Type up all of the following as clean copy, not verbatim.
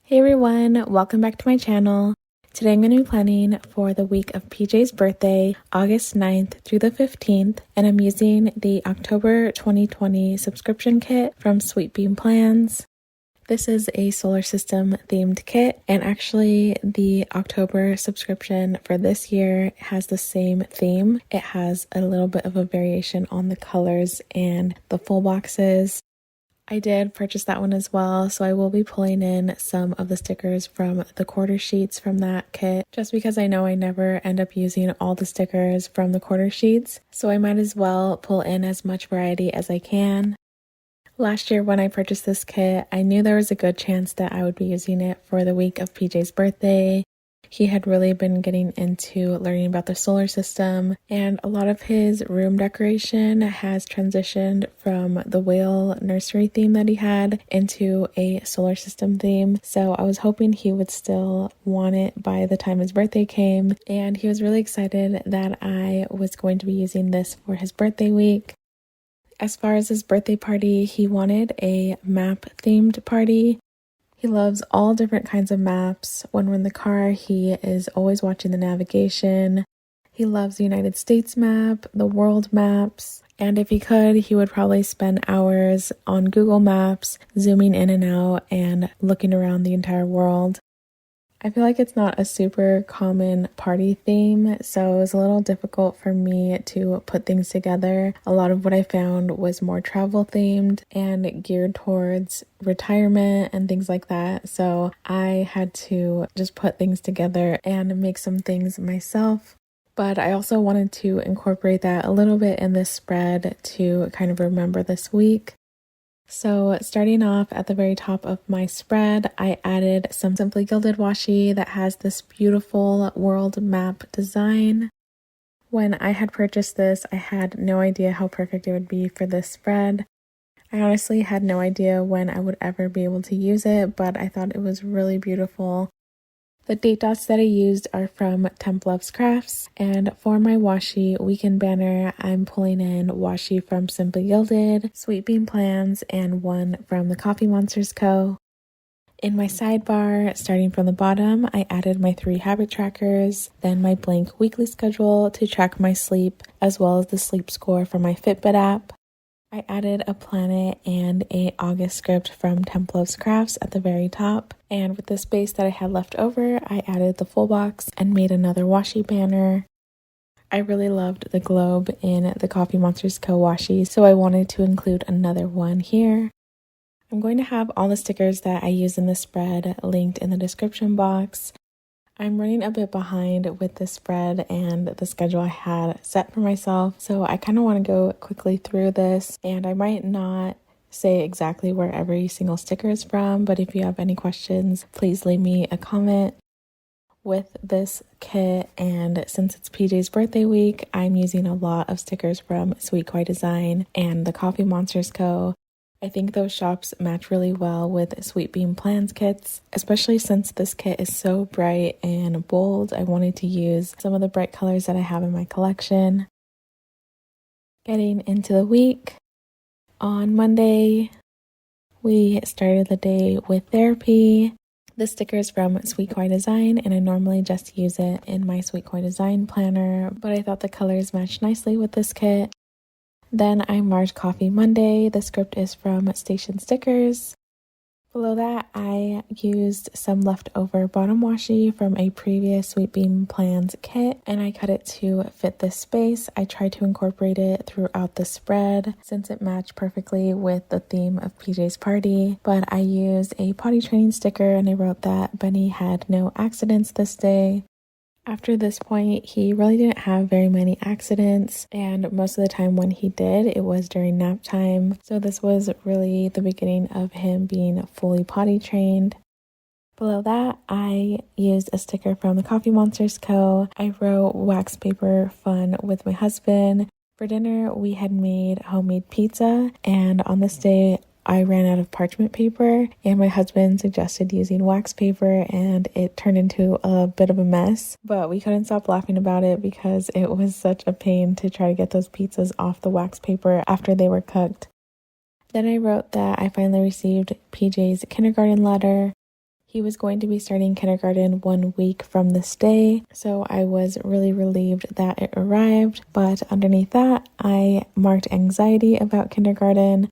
Hey everyone, welcome back to my channel. Today I'm going to be planning for the week of PJ's birthday, August 9th through the 15th, and I'm using the October 2020 subscription kit from Sweet Bean Plans. This is a solar system themed kit, and actually the October subscription for this year has the same theme. It has a little bit of a variation on the colors and the full boxes. I did purchase that one as well, so I will be pulling in some of the stickers from the quarter sheets from that kit, just because I know I never end up using all the stickers from the quarter sheets, so I might as well pull in as much variety as I can. Last year when I purchased this kit, I knew there was a good chance that I would be using it for the week of PJ's birthday. He had really been getting into learning about the solar system, and a lot of his room decoration has transitioned from the whale nursery theme that he had into a solar system theme. So I was hoping he would still want it by the time his birthday came, and he was really excited that I was going to be using this for his birthday week. As far as his birthday party, he wanted a map themed party. He loves all different kinds of maps. When we're in the car, he is always watching the navigation. He loves the United States map, the world maps, and if he could, he would probably spend hours on Google Maps, zooming in and out and looking around the entire world. I feel like it's not a super common party theme, so it was a little difficult for me to put things together. A lot of what I found was more travel themed and geared towards retirement and things like that, so I had to just put things together and make some things myself. But I also wanted to incorporate that a little bit in this spread to kind of remember this week. So starting off at the very top of my spread, I added some Simply Gilded washi that has this beautiful world map design. When I had purchased this, I had no idea how perfect it would be for this spread. I honestly had no idea when I would ever be able to use it, but I thought it was really beautiful. The date dots that I used are from Temp Loves Crafts, and for my washi weekend banner, I'm pulling in washi from Simply Gilded, Sweet Bean Plans, and one from the Coffee Monsters Co. In my sidebar, starting from the bottom, I added my 3 habit trackers, then my blank weekly schedule to track my sleep, as well as the sleep score from my Fitbit app. I added a planet and a August script from Temp Loves Crafts at the very top, and with the space that I had left over, I added the full box and made another washi banner. I really loved the globe in the Coffee Monsters Co. washi, so I wanted to include another one here. I'm going to have all the stickers that I use in this spread linked in the description box. I'm running a bit behind with this spread and the schedule I had set for myself, so I kind of want to go quickly through this, and I might not say exactly where every single sticker is from, but if you have any questions, please leave me a comment. With this kit, and since it's PJ's birthday week, I'm using a lot of stickers from Sweet Koi Design and the Coffee Monsters Co. I think those shops match really well with Sweet Bean Plans kits, especially since this kit is so bright and bold. I wanted to use some of the bright colors that I have in my collection. Getting into the week, on Monday, we started the day with therapy. This sticker is from Sweet Koi Design, and I normally just use it in my Sweet Koi Design planner, but I thought the colors matched nicely with this kit. Then I marked Coffee Monday. The script is from Station Stickers. Below that, I used some leftover bottom washi from a previous Sweet Bean Plans kit, and I cut it to fit this space. I tried to incorporate it throughout the spread since it matched perfectly with the theme of PJ's party, but I used a potty training sticker and I wrote that Benny had no accidents this day. After this point, he really didn't have very many accidents, and most of the time when he did, it was during nap time. So this was really the beginning of him being fully potty trained. Below that, I used a sticker from the Coffee Monsters Co. I wrote wax paper fun with my husband. For dinner, we had made homemade pizza, and on this day, I ran out of parchment paper, and my husband suggested using wax paper, and it turned into a bit of a mess, but we couldn't stop laughing about it because it was such a pain to try to get those pizzas off the wax paper after they were cooked. Then I wrote that I finally received PJ's kindergarten letter. He was going to be starting kindergarten 1 week from this day, so I was really relieved that it arrived. But underneath that, I marked anxiety about kindergarten.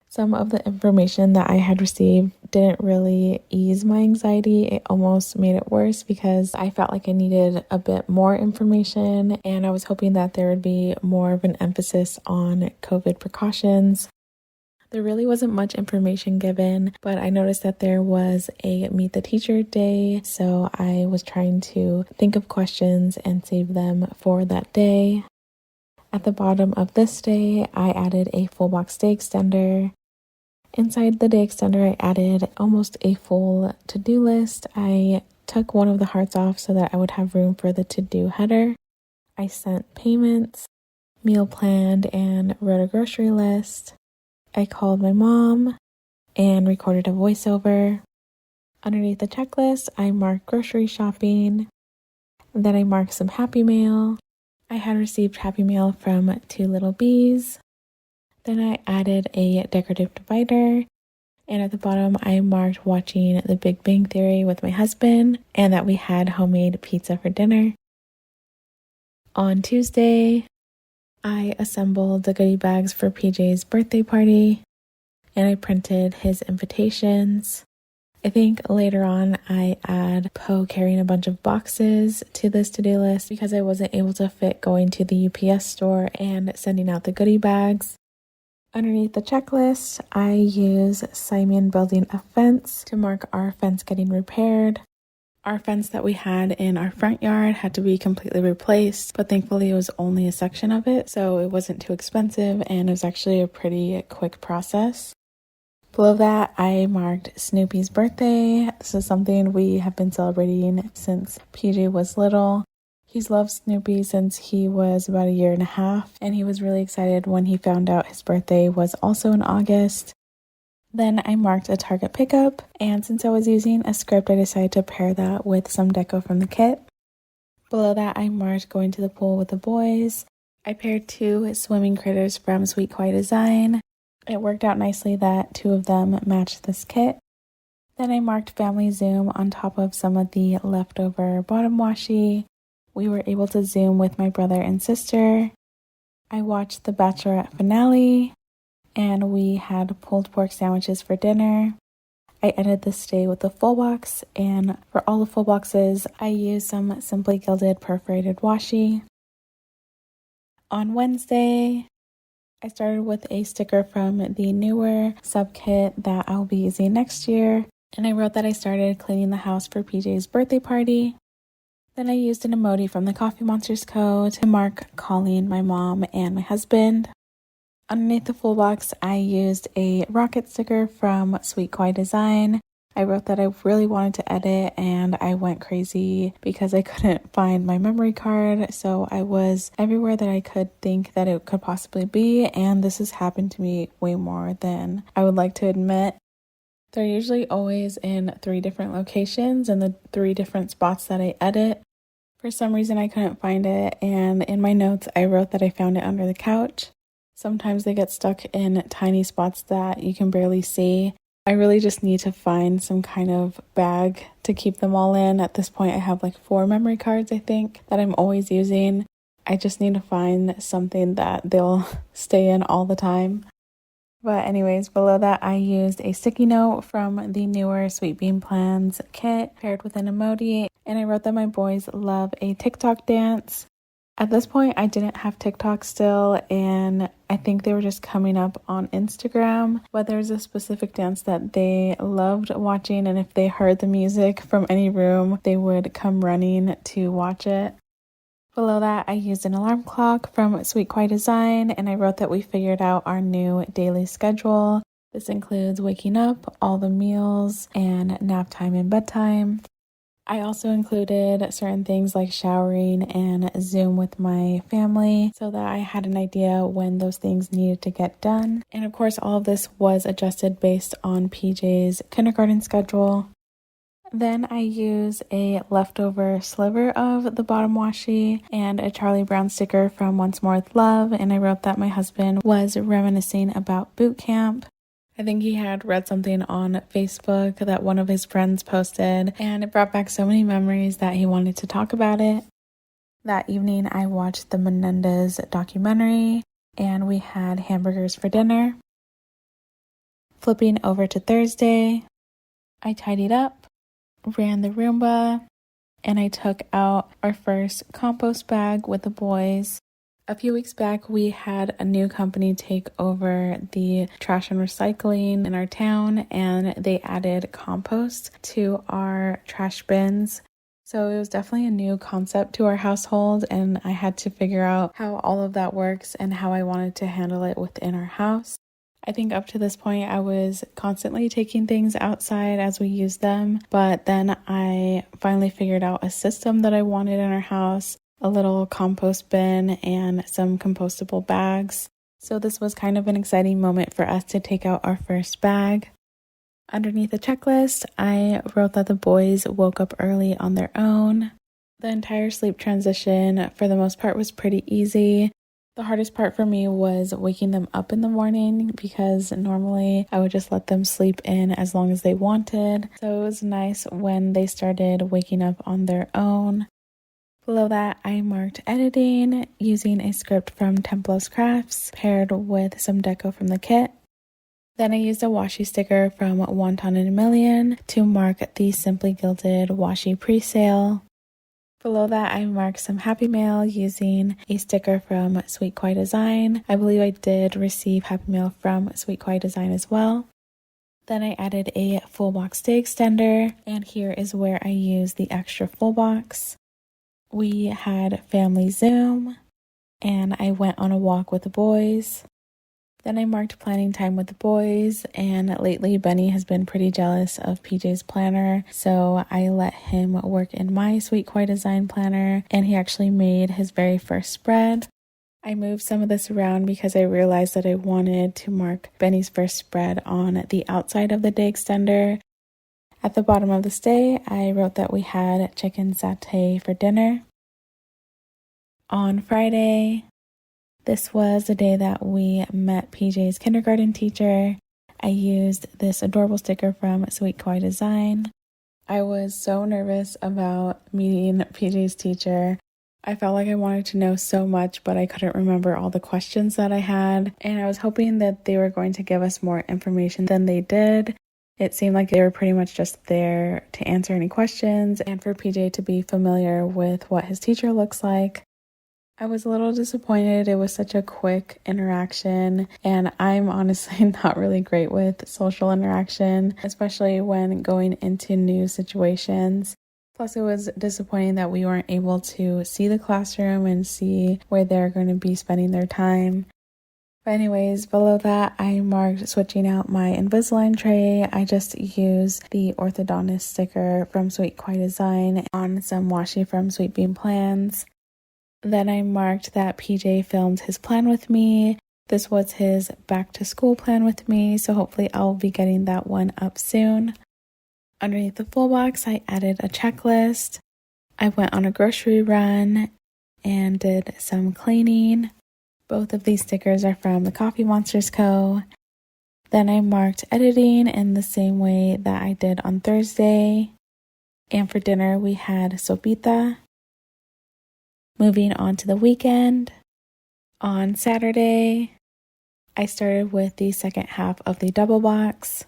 Some of the information that I had received didn't really ease my anxiety. It almost made it worse because I felt like I needed a bit more information, and I was hoping that there would be more of an emphasis on COVID precautions. There really wasn't much information given, but I noticed that there was a Meet the Teacher day, so I was trying to think of questions and save them for that day. At the bottom of this day, I added a full box day extender. Inside the day extender, I added almost a full to-do list. I took one of the hearts off so that I would have room for the to-do header. I sent payments, meal planned, and wrote a grocery list. I called my mom and recorded a voiceover. Underneath the checklist, I marked grocery shopping. Then I marked some Happy Mail. I had received Happy Mail from 2 little bees. Then I added a decorative divider. And at the bottom, I marked watching The Big Bang Theory with my husband and that we had homemade pizza for dinner. On Tuesday, I assembled the goodie bags for PJ's birthday party, and I printed his invitations. I think later on I add Poe carrying a bunch of boxes to this to-do list because I wasn't able to fit going to the UPS store and sending out the goodie bags. Underneath the checklist, I use Simon building a fence to mark our fence getting repaired. Our fence that we had in our front yard had to be completely replaced, but thankfully it was only a section of it, so it wasn't too expensive and it was actually a pretty quick process. Below that, I marked Snoopy's birthday. This is something we have been celebrating since PJ was little. He's loved Snoopy since he was about 1.5 years, and he was really excited when he found out his birthday was also in August. Then I marked a Target pickup, and since I was using a script, I decided to pair that with some deco from the kit. Below that, I marked going to the pool with the boys. I paired 2 swimming critters from Sweet Quiet Design. It worked out nicely that 2 of them matched this kit. Then I marked Family Zoom on top of some of the leftover bottom washi. We were able to Zoom with my brother and sister. I watched the Bachelorette finale, and we had pulled pork sandwiches for dinner. I ended this day with a full box, and for all the full boxes, I used some Simply Gilded perforated washi. On Wednesday, I started with a sticker from the newer sub kit that I'll be using next year, and I wrote that I started cleaning the house for PJ's birthday party. Then I used an emoji from the Coffee Monsters Co. to mark calling my mom and my husband. Underneath the full box, I used a rocket sticker from Sweet Quiet Design. I wrote that I really wanted to edit, and I went crazy because I couldn't find my memory card, so I was everywhere that I could think that it could possibly be, and this has happened to me way more than I would like to admit. They're usually always in 3 different locations and the 3 different spots that I edit. For some reason, I couldn't find it, and in my notes, I wrote that I found it under the couch. Sometimes they get stuck in tiny spots that you can barely see. I really just need to find some kind of bag to keep them all in. At this point, I have like 4 memory cards, I think, that I'm always using. I just need to find something that they'll stay in all the time. But anyways, below that, I used a sticky note from the newer Sweet Bean Plans kit paired with an emoji, and I wrote that my boys love a TikTok dance. At this point, I didn't have TikTok still, and I think they were just coming up on Instagram, but there's a specific dance that they loved watching, and if they heard the music from any room, they would come running to watch it. Below that, I used an alarm clock from Sweet Quiet Design, and I wrote that we figured out our new daily schedule. This includes waking up, all the meals, and nap time and bedtime. I also included certain things like showering and Zoom with my family so that I had an idea when those things needed to get done. And of course, all of this was adjusted based on PJ's kindergarten schedule. Then I use a leftover sliver of the bottom washi and a Charlie Brown sticker from Once More with Love, and I wrote that my husband was reminiscing about boot camp. I think he had read something on Facebook that one of his friends posted, and it brought back so many memories that he wanted to talk about it. That evening, I watched the Menendez documentary, and we had hamburgers for dinner. Flipping over to Thursday, I tidied up, ran the Roomba, and I took out our first compost bag with the boys. A few weeks back, we had a new company take over the trash and recycling in our town, and they added compost to our trash bins. So it was definitely a new concept to our household, and I had to figure out how all of that works and how I wanted to handle it within our house. I think up to this point, I was constantly taking things outside as we used them, but then I finally figured out a system that I wanted in our house, a little compost bin and some compostable bags. So this was kind of an exciting moment for us to take out our first bag. Underneath the checklist, I wrote that the boys woke up early on their own. The entire sleep transition, for the most part, was pretty easy. The hardest part for me was waking them up in the morning because normally I would just let them sleep in as long as they wanted. So it was nice when they started waking up on their own. Below that, I marked editing using a script from Templos Crafts paired with some deco from the kit. Then I used a washi sticker from Wonton and a Million to mark the Simply Gilded washi pre-sale. Below that, I marked some Happy Mail using a sticker from Sweet Koi Design. I believe I did receive Happy Mail from Sweet Koi Design as well. Then I added a full box day extender, and here is where I used the extra full box. We had family Zoom, and I went on a walk with the boys. Then I marked planning time with the boys, and lately Benny has been pretty jealous of PJ's planner, so I let him work in my Sweet Koi Design planner, and he actually made his very first spread. I moved some of this around because I realized that I wanted to mark Benny's first spread on the outside of the day extender. At the bottom of this day, I wrote that we had chicken satay for dinner. On Friday, this was the day that we met PJ's kindergarten teacher. I used this adorable sticker from Sweet Koi Design. I was so nervous about meeting PJ's teacher. I felt like I wanted to know so much, but I couldn't remember all the questions that I had. And I was hoping that they were going to give us more information than they did. It seemed like they were pretty much just there to answer any questions and for PJ to be familiar with what his teacher looks like. I was a little disappointed. It was such a quick interaction, and I'm honestly not really great with social interaction, especially when going into new situations. Plus, it was disappointing that we weren't able to see the classroom and see where they're going to be spending their time. But anyways, below that, I marked switching out my Invisalign tray. I just used the orthodontist sticker from Sweet Koi Design on some washi from Sweet Bean Plans. Then I marked that PJ filmed his plan with me. This was his back to school plan with me, so hopefully I'll be getting that one up soon. Underneath the full box, I added a checklist. I went on a grocery run and did some cleaning. Both of these stickers are from the Coffee Monsters Co. Then I marked editing in the same way that I did on Thursday. And for dinner, we had sopita. Moving on to the weekend, on Saturday, I started with the second half of the double box.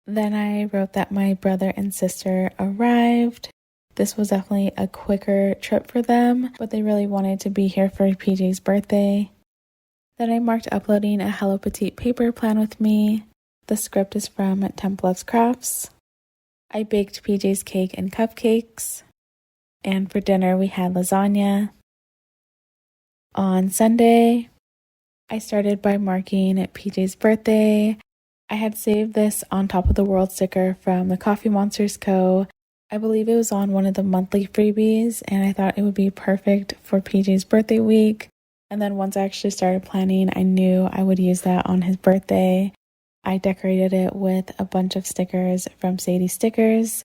Then I wrote that my brother and sister arrived. This was definitely a quicker trip for them, but they really wanted to be here for PJ's birthday. Then I marked uploading a Hello Petite paper plan with me. The script is from Templos Crafts. I baked PJ's cake and cupcakes. And for dinner, we had lasagna. On Sunday, I started by marking PJ's birthday. I had saved this on top of the world sticker from the Coffee Monsters Co. I believe it was on one of the monthly freebies, and I thought it would be perfect for PJ's birthday week. And then once I actually started planning, I knew I would use that on his birthday. I decorated it with a bunch of stickers from Sadie Stickers.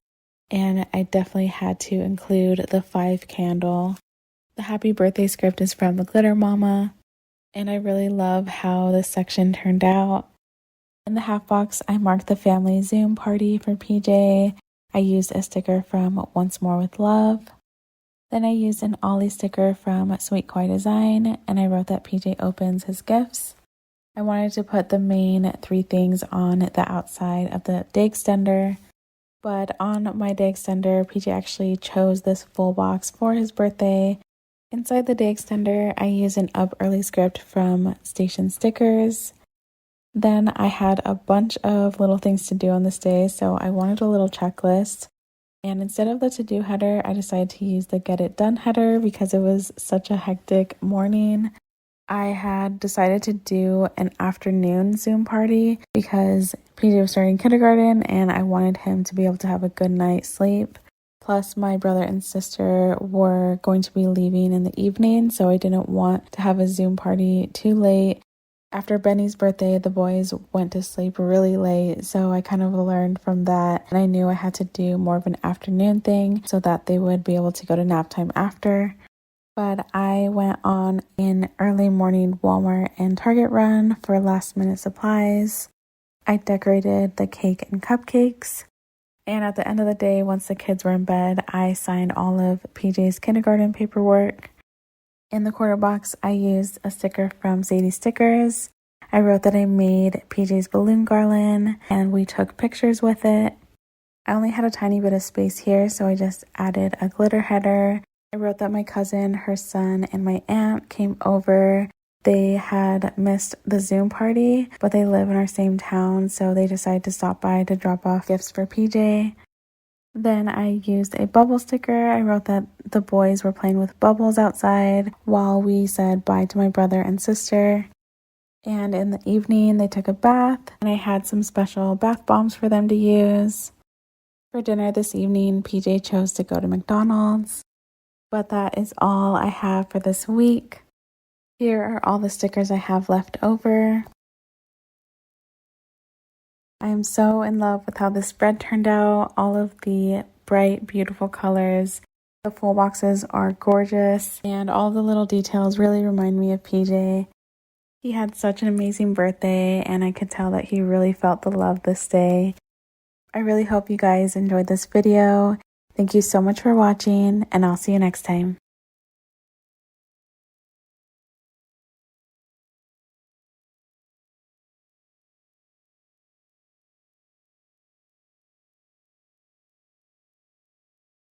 And I definitely had to include the 5 candle. The happy birthday script is from the Glitter Mama, and I really love how this section turned out. In the half box, I marked the family Zoom party for PJ. I used a sticker from Once More with Love. Then I used an Ollie sticker from Sweet Koi Design, and I wrote that PJ opens his gifts. I wanted to put the main 3 things on the outside of the day extender, but on my day extender, PJ actually chose this full box for his birthday. Inside the day extender, I used an Up Early script from Station Stickers. Then I had a bunch of little things to do on this day, so I wanted a little checklist. And instead of the to-do header, I decided to use the Get It Done header because it was such a hectic morning. I had decided to do an afternoon Zoom party because PJ was starting kindergarten and I wanted him to be able to have a good night's sleep. Plus, my brother and sister were going to be leaving in the evening, so I didn't want to have a Zoom party too late. After Benny's birthday, the boys went to sleep really late, so I kind of learned from that, and I knew I had to do more of an afternoon thing so that they would be able to go to nap time after. But I went on an early morning Walmart and Target run for last minute supplies. I decorated the cake and cupcakes. And at the end of the day, once the kids were in bed, I signed all of PJ's kindergarten paperwork. In the quarter box, I used a sticker from Sadie Stickers. I wrote that I made PJ's balloon garland and we took pictures with it. I only had a tiny bit of space here, so I just added a glitter header. I wrote that my cousin, her son, and my aunt came over. They had missed the Zoom party, but they live in our same town, so they decided to stop by to drop off gifts for PJ. Then I used a bubble sticker. I wrote that the boys were playing with bubbles outside while we said bye to my brother and sister. And in the evening, they took a bath, and I had some special bath bombs for them to use. For dinner this evening, PJ chose to go to McDonald's. But that is all I have for this week. Here are all the stickers I have left over. I am so in love with how this spread turned out. All of the bright, beautiful colors. The full boxes are gorgeous, and all the little details really remind me of PJ. He had such an amazing birthday, and I could tell that he really felt the love this day. I really hope you guys enjoyed this video. Thank you so much for watching, and I'll see you next time.